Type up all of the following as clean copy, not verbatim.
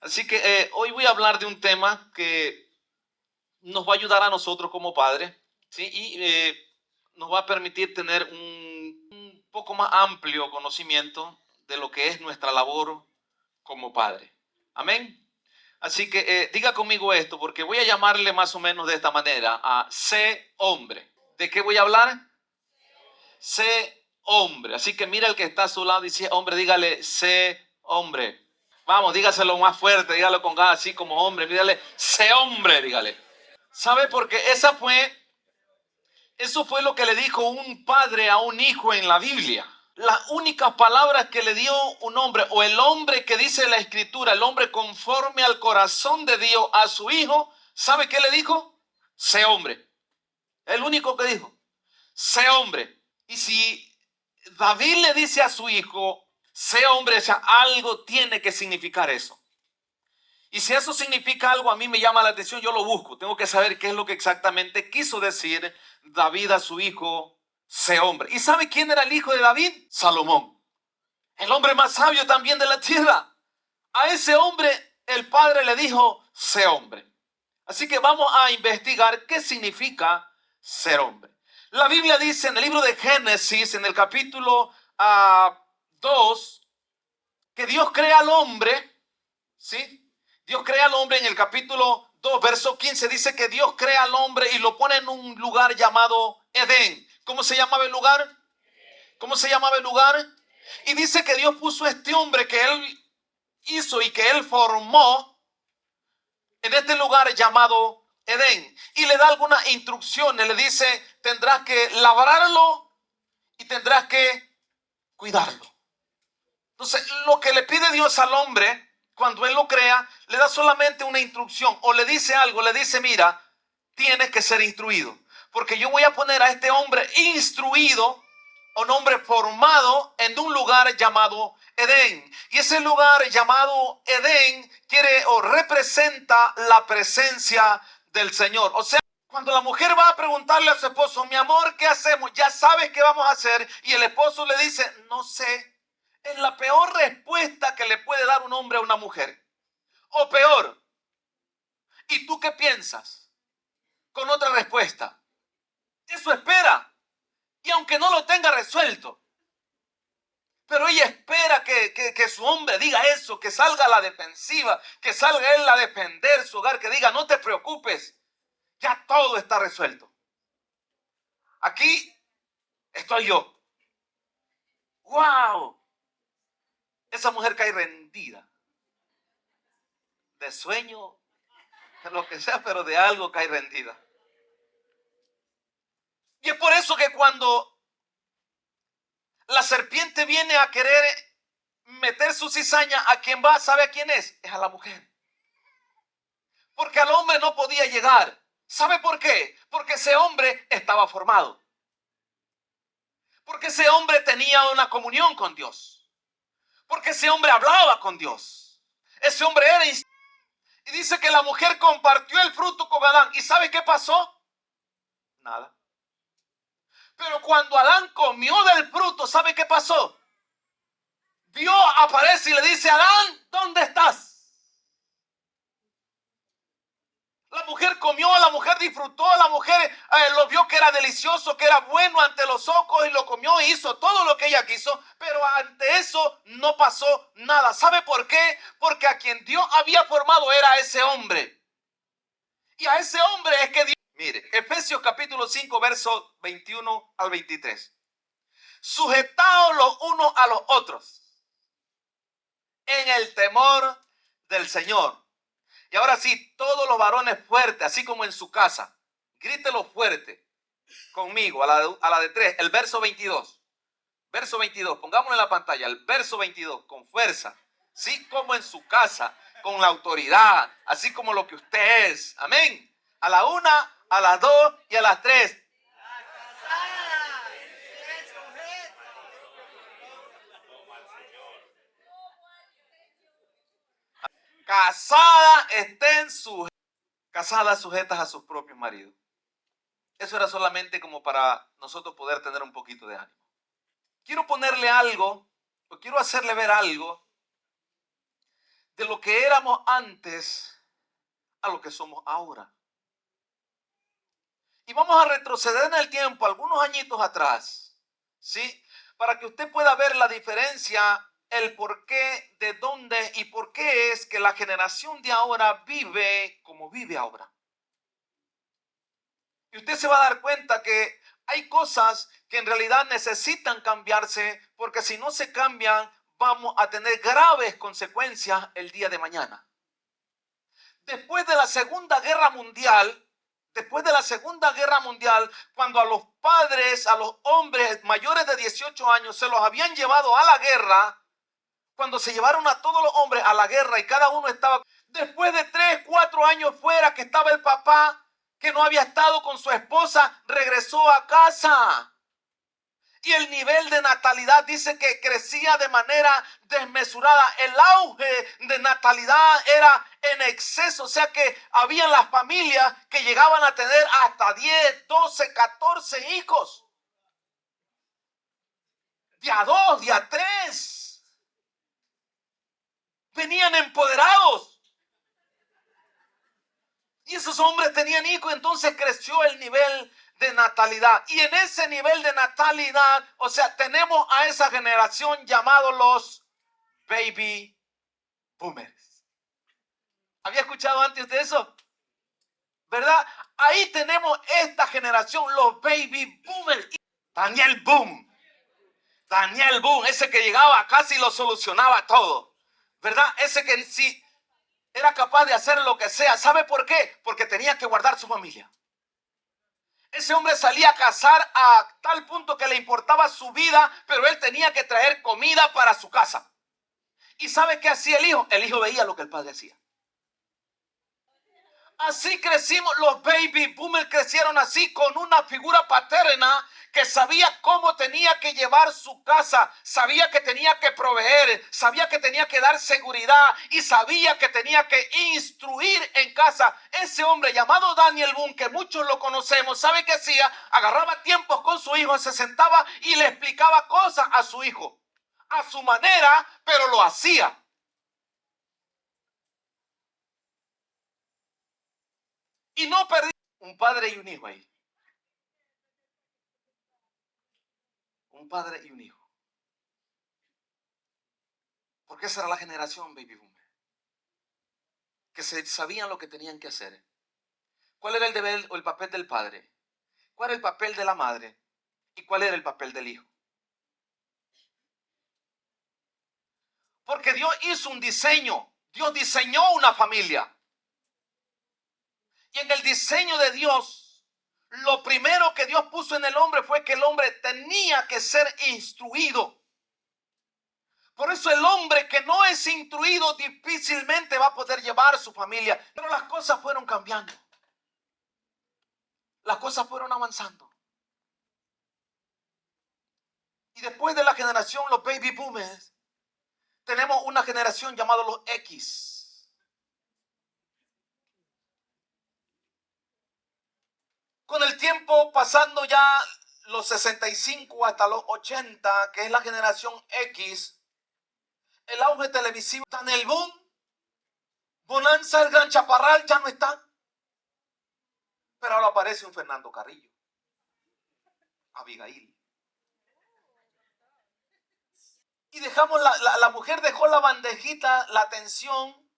Así que hoy voy a hablar de un tema que nos va a ayudar a nosotros como padres, ¿sí? Y nos va a permitir tener un poco más amplio conocimiento de lo que es nuestra labor como padre. Amén. Así que diga conmigo esto, porque voy a llamarle más o menos de esta manera, a sé hombre. ¿De qué voy a hablar? Sé hombre. Así que mira el que está a su lado y dice hombre, dígale, sé hombre. Vamos, dígaselo más fuerte, dígalo con ganas, así como hombre. Dígale, sé hombre, dígale. ¿Sabe? Porque eso fue lo que le dijo un padre a un hijo en la Biblia. Las únicas palabras que le dio un hombre, o el hombre que dice la escritura, el hombre conforme al corazón de Dios a su hijo, ¿sabe qué le dijo? Sé hombre. El único que dijo, sé hombre. Y si David le dice a su hijo, sé hombre, o sea, algo tiene que significar eso. Y si eso significa algo, a mí me llama la atención, yo lo busco. Tengo que saber qué es lo que exactamente quiso decir David a su hijo, sé hombre. ¿Y sabe quién era el hijo de David? Salomón, el hombre más sabio también de la tierra. A ese hombre el padre le dijo, sé hombre. Así que vamos a investigar qué significa ser hombre. La Biblia dice en el libro de Génesis, en el capítulo 2, que Dios crea al hombre, ¿sí? Dios crea al hombre en el capítulo 2, verso 15, dice que Dios crea al hombre y lo pone en un lugar llamado Edén. ¿Cómo se llamaba el lugar? ¿Cómo se llamaba el lugar? Y dice que Dios puso a este hombre que él hizo y que él formó en este lugar llamado Edén. Y le da algunas instrucciones. Le dice, tendrás que labrarlo y tendrás que cuidarlo. Entonces, lo que le pide Dios al hombre, cuando él lo crea, le da solamente una instrucción o le dice algo, le dice, mira, tienes que ser instruido. Porque yo voy a poner a este hombre instruido, un hombre formado en un lugar llamado Edén. Y ese lugar llamado Edén quiere o representa la presencia del Señor. O sea, cuando la mujer va a preguntarle a su esposo, mi amor, ¿qué hacemos? Ya sabes qué vamos a hacer. Y el esposo le dice, no sé. Es la peor respuesta que le puede dar un hombre a una mujer. O peor. ¿Y tú qué piensas? Con otra respuesta. Eso espera. Y aunque no lo tenga resuelto. Pero ella espera que su hombre diga eso, que salga a la defensiva, que salga él a defender su hogar, que diga, no te preocupes, ya todo está resuelto. Aquí estoy yo. ¡Wow! Esa mujer cae rendida. De sueño, de lo que sea, pero de algo cae rendida. Y es por eso que cuando la serpiente viene a querer meter su cizaña, a quien va, ¿sabe a quién es? Es a la mujer. Porque al hombre no podía llegar. ¿Sabe por qué? Porque ese hombre estaba formado. Porque ese hombre tenía una comunión con Dios. Porque ese hombre hablaba con Dios. Ese hombre era... Y dice que la mujer compartió el fruto con Adán. ¿Y sabe qué pasó? Nada. Pero cuando Adán comió del fruto, ¿sabe qué pasó? Dios aparece y le dice, Adán, ¿dónde estás? La mujer comió, la mujer disfrutó, la mujer lo vio que era delicioso, que era bueno ante los ojos y lo comió y hizo todo lo que ella quiso, pero ante eso no pasó nada. ¿Sabe por qué? Porque a quien Dios había formado era ese hombre. Y a ese hombre es que Dios... Mire, Efesios capítulo 5, versos 21 al 23. Sujetaos los unos a los otros en el temor del Señor. Y ahora sí, todos los varones fuertes, así como en su casa, grítelo fuerte conmigo, a la de 3, el verso 22. Verso 22, pongámoslo en la pantalla, el verso 22, con fuerza, así como en su casa, con la autoridad, así como lo que usted es. Amén. A la 1, a las 2 y a las 3. Casadas estén sujetas. Casadas sujetas a sus propios maridos. Eso era solamente como para nosotros poder tener un poquito de ánimo. Quiero ponerle algo, o quiero hacerle ver algo de lo que éramos antes a lo que somos ahora. Y vamos a retroceder en el tiempo algunos añitos atrás, ¿sí? Para que usted pueda ver la diferencia, el por qué, de dónde y por qué es que la generación de ahora vive como vive ahora. Y usted se va a dar cuenta que hay cosas que en realidad necesitan cambiarse, porque si no se cambian, vamos a tener graves consecuencias el día de mañana. Después de la Segunda Guerra Mundial, cuando a los padres, a los hombres mayores de 18 años se los habían llevado a la guerra, cuando se llevaron a todos los hombres a la guerra y cada uno estaba, después de 3, 4 años fuera que estaba el papá, que no había estado con su esposa, regresó a casa. Y el nivel de natalidad dice que crecía de manera desmesurada. El auge de natalidad era en exceso. O sea que había las familias que llegaban a tener hasta 10, 12, 14 hijos. De a 2, de a 3. Venían empoderados. Y esos hombres tenían hijos, entonces creció el nivel de natalidad. Y en ese nivel de natalidad, o sea, tenemos a esa generación llamados los baby boomers. ¿Había escuchado antes de eso? ¿Verdad? Ahí tenemos esta generación, los baby boomers. Daniel Boom, ese que llegaba a casa y lo solucionaba todo. ¿Verdad? Ese que sí era capaz de hacer lo que sea. ¿Sabe por qué? Porque tenía que guardar su familia. Ese hombre salía a cazar a tal punto que le importaba su vida, pero él tenía que traer comida para su casa. ¿Y sabe qué hacía el hijo? El hijo veía lo que el padre hacía. Así crecimos, los baby boomers crecieron así, con una figura paterna que sabía cómo tenía que llevar su casa, sabía que tenía que proveer, sabía que tenía que dar seguridad y sabía que tenía que instruir en casa. Ese hombre llamado Daniel Boone, que muchos lo conocemos, ¿sabe qué hacía? Agarraba tiempos con su hijo, se sentaba y le explicaba cosas a su hijo, a su manera, pero lo hacía. Y no perdí un padre y un hijo ahí. Un padre y un hijo. Porque esa era la generación baby boomer. Que sabían lo que tenían que hacer. ¿Cuál era el deber o el papel del padre? ¿Cuál era el papel de la madre? ¿Y cuál era el papel del hijo? Porque Dios hizo un diseño. Dios diseñó una familia. Y en el diseño de Dios, lo primero que Dios puso en el hombre fue que el hombre tenía que ser instruido. Por eso el hombre que no es instruido difícilmente va a poder llevar su familia. Pero las cosas fueron cambiando. Las cosas fueron avanzando. Y después de la generación, los baby boomers, tenemos una generación llamada los X. Con el tiempo pasando ya los 65 hasta los 80, que es la generación X, el auge televisivo, Daniel Boone, Bonanza, el Gran Chaparral ya no está. Pero ahora aparece un Fernando Carrillo, Abigail. Y dejamos, la mujer dejó la bandejita, la atención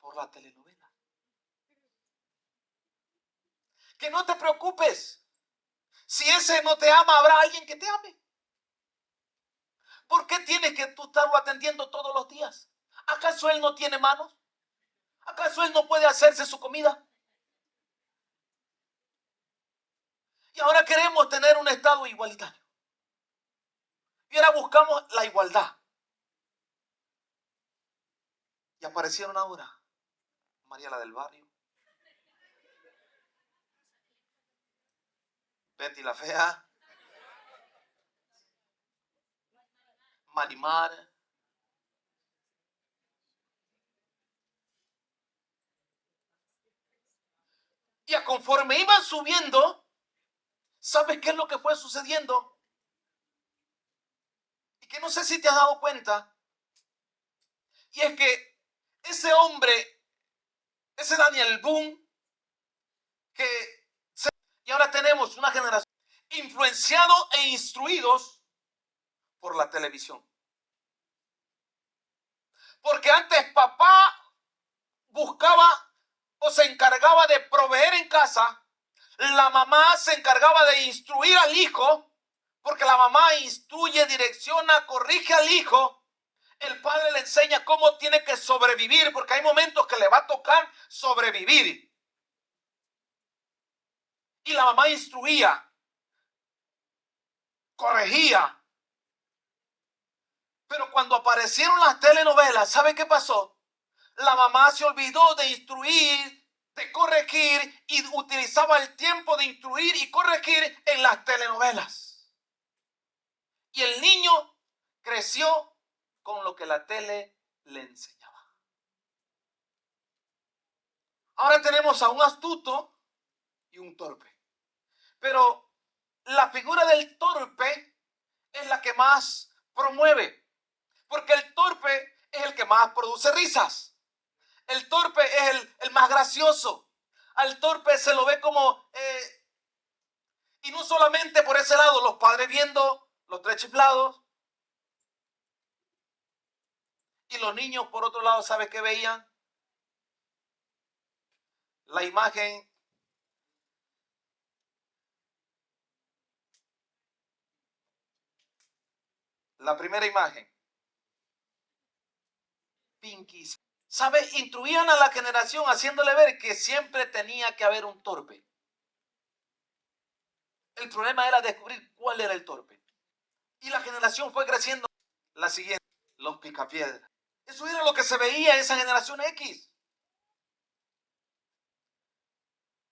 por la telenovela. Que no te preocupes. Si ese no te ama, habrá alguien que te ame. ¿Por qué tienes que tú estarlo atendiendo todos los días? ¿Acaso él no tiene manos? ¿Acaso él no puede hacerse su comida? Y ahora queremos tener un estado igualitario. Y ahora buscamos la igualdad. Y aparecieron ahora María la del barrio, Betty la fea, Marimar. Y a conforme iban subiendo, ¿sabes qué es lo que fue sucediendo? Y que no sé si te has dado cuenta, Y es que ese hombre, ese Daniel Boone, y ahora tenemos una generación influenciado e instruidos por la televisión. Porque antes papá buscaba o se encargaba de proveer en casa, la mamá se encargaba de instruir al hijo, porque la mamá instruye, direcciona, corrige al hijo. El padre le enseña cómo tiene que sobrevivir, porque hay momentos que le va a tocar sobrevivir. Y la mamá instruía, corregía. Pero cuando aparecieron las telenovelas, ¿sabe qué pasó? La mamá se olvidó de instruir, de corregir, y utilizaba el tiempo de instruir y corregir en las telenovelas. Y el niño creció con lo que la tele le enseñaba. Ahora tenemos a un astuto y un torpe. Pero la figura del torpe es la que más promueve, porque el torpe es el que más produce risas. El torpe es el más gracioso. Al torpe se lo ve como, y no solamente por ese lado, los padres viendo los tres chiflados, y los niños por otro lado, ¿sabe qué veían? La imagen, la primera imagen, Pinky. ¿Sabe? Instruían a la generación haciéndole ver que siempre tenía que haber un torpe. El problema era descubrir cuál era el torpe. Y la generación fue creciendo. La siguiente, los picapiedras. Eso era lo que se veía en esa generación X.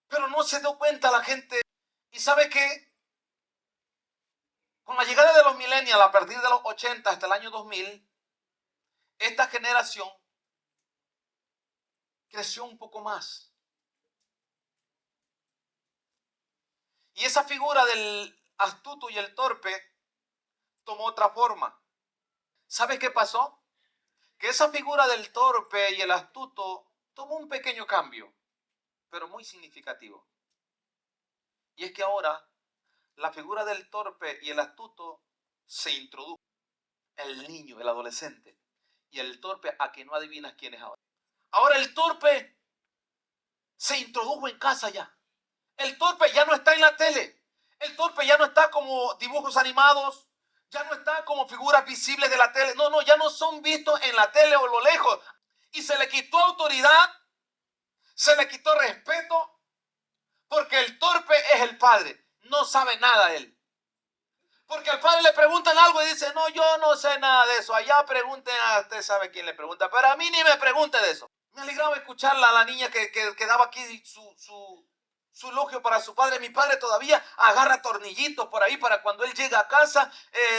Pero no se dio cuenta la gente. ¿Y sabe qué? Con la llegada de los millennials a partir de los 80 hasta el año 2000, esta generación creció un poco más. Y esa figura del astuto y el torpe tomó otra forma. ¿Sabe qué pasó? Que esa figura del torpe y el astuto tomó un pequeño cambio, pero muy significativo. Y es que ahora la figura del torpe y el astuto se introdujo. El niño, el adolescente. Y el torpe, a que no adivinas quién es ahora. Ahora el torpe se introdujo en casa ya. El torpe ya no está en la tele. El torpe ya no está como dibujos animados. Ya no está como figuras visibles de la tele. No, no, ya no son vistos en la tele o a lo lejos. Y se le quitó autoridad, se le quitó respeto, porque el torpe es el padre. No sabe nada él. Porque al padre le preguntan algo y dice, no, yo no sé nada de eso. Allá pregunten a usted, sabe quién le pregunta. Pero a mí ni me pregunte de eso. Me alegraba escucharla a la niña que daba aquí su elogio para su padre. Mi padre todavía agarra tornillitos por ahí para cuando él llega a casa.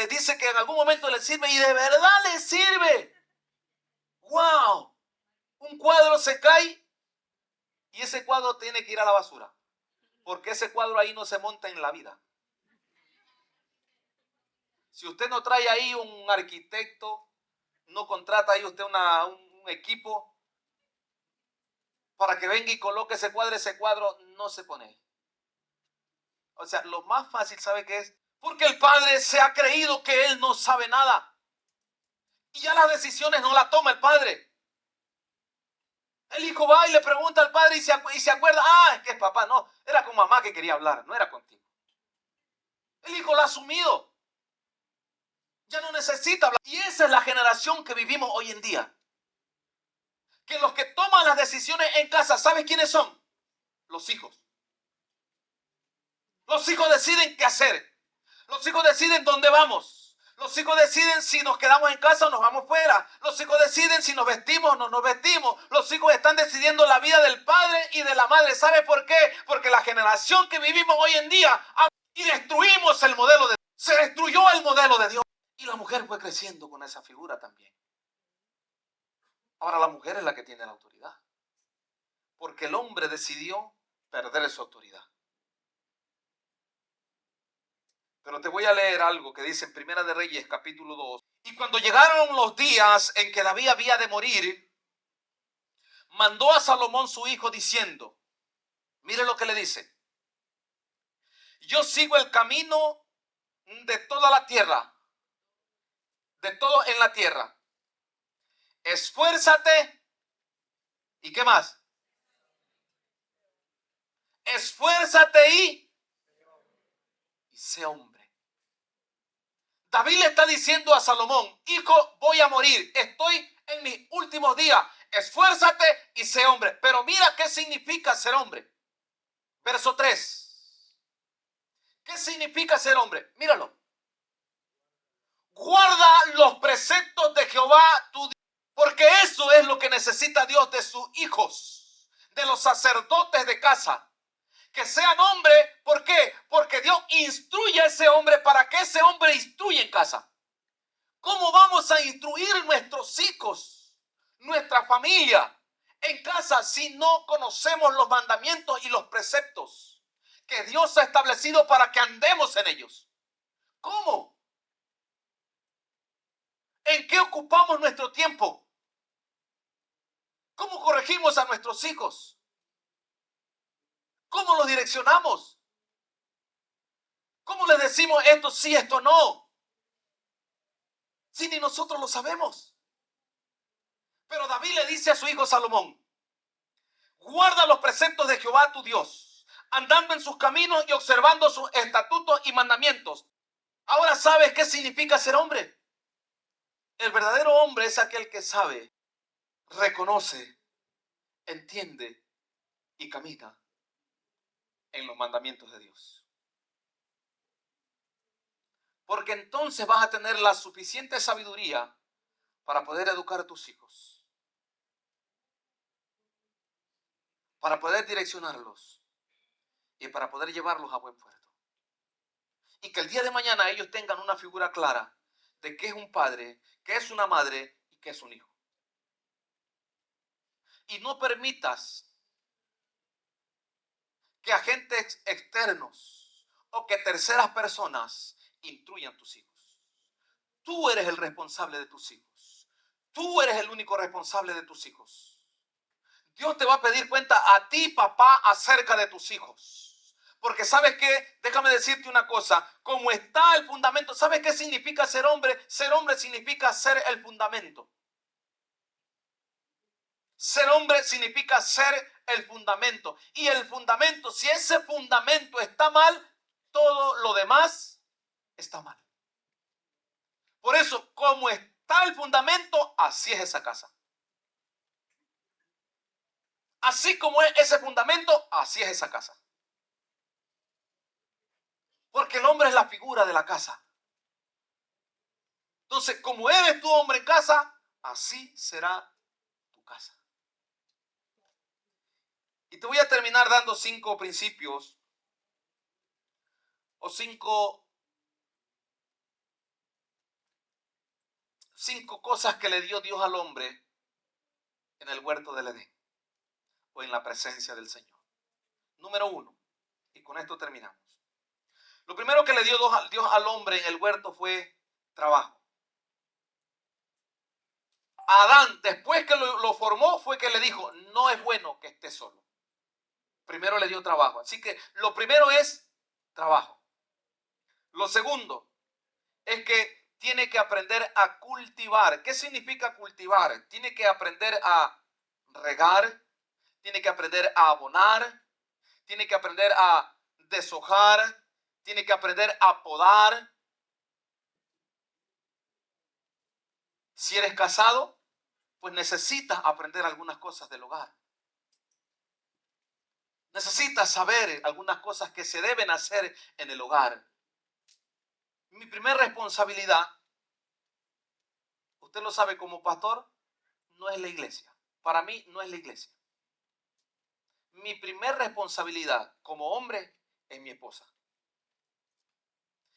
Dice que en algún momento le sirve y de verdad le sirve. ¡Wow! Un cuadro se cae y ese cuadro tiene que ir a la basura. Porque ese cuadro ahí no se monta en la vida. Si usted no trae ahí un arquitecto, no contrata ahí usted un equipo para que venga y coloque ese cuadro no se pone. O sea, lo más fácil, ¿sabe qué es? Porque el padre se ha creído que él no sabe nada. Y ya las decisiones no las toma el padre. El hijo va y le pregunta al padre y se acuerda, es que es papá, no, era con mamá que quería hablar, no era contigo. El hijo lo ha asumido. Ya no necesita hablar. Y esa es la generación que vivimos hoy en día. Que los que toman las decisiones en casa, ¿sabes quiénes son? Los hijos. Los hijos deciden qué hacer. Los hijos deciden dónde vamos. Los hijos deciden si nos quedamos en casa o nos vamos fuera. Los hijos deciden si nos vestimos o no nos vestimos. Los hijos están decidiendo la vida del padre y de la madre. ¿Sabe por qué? Porque la generación que vivimos hoy en día y destruimos el modelo de Dios. Se destruyó el modelo de Dios. Y la mujer fue creciendo con esa figura también. Ahora la mujer es la que tiene la autoridad. Porque el hombre decidió perder su autoridad. Pero te voy a leer algo que dice en Primera de Reyes, capítulo 2. Y cuando llegaron los días en que David había de morir, mandó a Salomón su hijo diciendo, mire lo que le dice: yo sigo el camino de toda la tierra, de todo en la tierra. Esfuérzate. ¿Y qué más? Esfuérzate y sé hombre. David le está diciendo a Salomón, hijo, voy a morir, estoy en mis últimos días, esfuérzate y sé hombre. Pero mira qué significa ser hombre. Verso 3. ¿Qué significa ser hombre? Míralo. Guarda los preceptos de Jehová tu Dios, porque eso es lo que necesita Dios de sus hijos, de los sacerdotes de casa. Que sean hombres, ¿por qué? Porque Dios instruye a ese hombre para que ese hombre instruya en casa. ¿Cómo vamos a instruir nuestros hijos, nuestra familia en casa si no conocemos los mandamientos y los preceptos que Dios ha establecido para que andemos en ellos? ¿Cómo? ¿En qué ocupamos nuestro tiempo? ¿Cómo corregimos a nuestros hijos? ¿Cómo los direccionamos? ¿Cómo les decimos esto sí, esto no? Si ni nosotros lo sabemos. Pero David le dice a su hijo Salomón, guarda los preceptos de Jehová tu Dios, andando en sus caminos y observando sus estatutos y mandamientos. Ahora, ¿sabes qué significa ser hombre? El verdadero hombre es aquel que sabe, reconoce, entiende y camina en los mandamientos de Dios. Porque entonces vas a tener la suficiente sabiduría para poder educar a tus hijos, para poder direccionarlos y para poder llevarlos a buen puerto. Y que el día de mañana ellos tengan una figura clara de qué es un padre, qué es una madre y qué es un hijo. Y no permitas que agentes externos o que terceras personas instruyan tus hijos. Tú eres el responsable de tus hijos. Tú eres el único responsable de tus hijos. Dios te va a pedir cuenta a ti, papá, acerca de tus hijos. Porque ¿sabes qué? Déjame decirte una cosa. Como está el fundamento, ¿sabes qué significa ser hombre? Ser hombre significa ser el fundamento. Ser hombre significa ser el fundamento. Y el fundamento, si ese fundamento está mal, todo lo demás está mal. Por eso, como está el fundamento, así es esa casa. Así como es ese fundamento, así es esa casa. Porque el hombre es la figura de la casa. Entonces, como eres tu hombre en casa, así será tu casa. Y te voy a terminar dando 5 principios o 5 cosas que le dio Dios al hombre en el huerto del Edén o en la presencia del Señor. Número 1, y con esto terminamos. Lo primero que le dio Dios al hombre en el huerto fue trabajo. Adán, después que lo formó, fue que le dijo, no es bueno que esté solo. Primero le dio trabajo. Así que lo primero es trabajo. Lo segundo es que tiene que aprender a cultivar. ¿Qué significa cultivar? Tiene que aprender a regar, tiene que aprender a abonar, tiene que aprender a deshojar, tiene que aprender a podar. Si eres casado, pues necesitas aprender algunas cosas del hogar. Necesitas saber algunas cosas que se deben hacer en el hogar. Mi primera responsabilidad, usted lo sabe como pastor, no es la iglesia. Para mí no es la iglesia. Mi primera responsabilidad como hombre es mi esposa.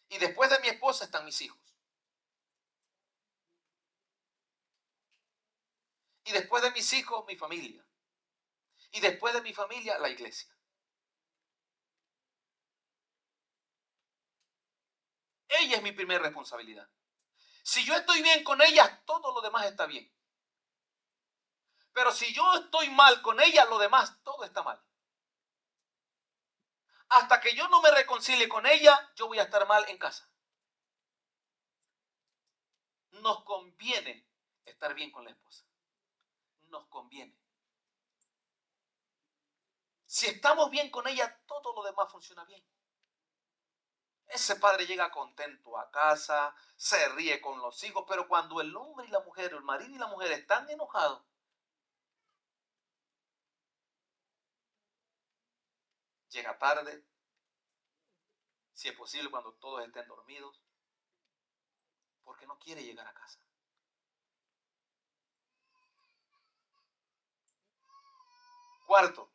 Y después de mi esposa están mis hijos. Y después de mis hijos, mi familia. Y después de mi familia, la iglesia. Ella es mi primera responsabilidad. Si yo estoy bien con ella, todo lo demás está bien. Pero si yo estoy mal con ella, lo demás, todo está mal. Hasta que yo no me reconcilie con ella, yo voy a estar mal en casa. Nos conviene estar bien con la esposa. Nos conviene. Si estamos bien con ella, todo lo demás funciona bien. Ese padre llega contento a casa, se ríe con los hijos, pero cuando el hombre y la mujer, el marido y la mujer están enojados, llega tarde, si es posible cuando todos estén dormidos, porque no quiere llegar a casa. Cuarto,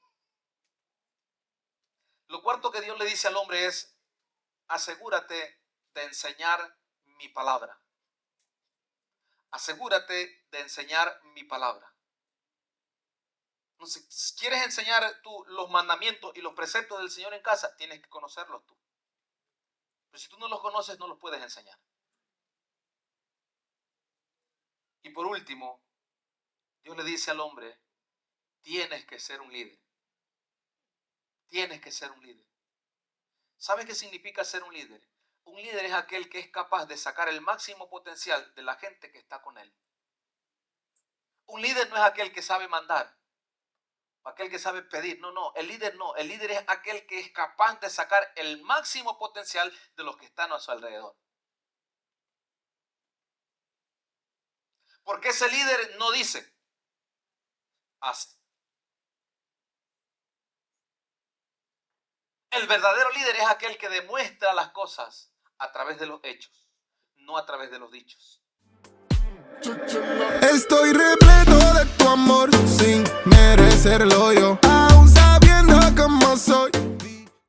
lo cuarto que Dios le dice al hombre es: asegúrate de enseñar mi palabra. Asegúrate de enseñar mi palabra. Entonces, si quieres enseñar tú los mandamientos y los preceptos del Señor en casa, tienes que conocerlos tú. Pero si tú no los conoces, no los puedes enseñar. Y por último, Dios le dice al hombre: tienes que ser un líder. Tienes que ser un líder. ¿Sabes qué significa ser un líder? Un líder es aquel que es capaz de sacar el máximo potencial de la gente que está con él. Un líder no es aquel que sabe mandar, aquel que sabe pedir. No, el líder no. El líder es aquel que es capaz de sacar el máximo potencial de los que están a su alrededor. Porque ese líder no dice, hace. El verdadero líder es aquel que demuestra las cosas a través de los hechos, no a través de los dichos. Estoy repleto de tu amor sin merecerlo yo.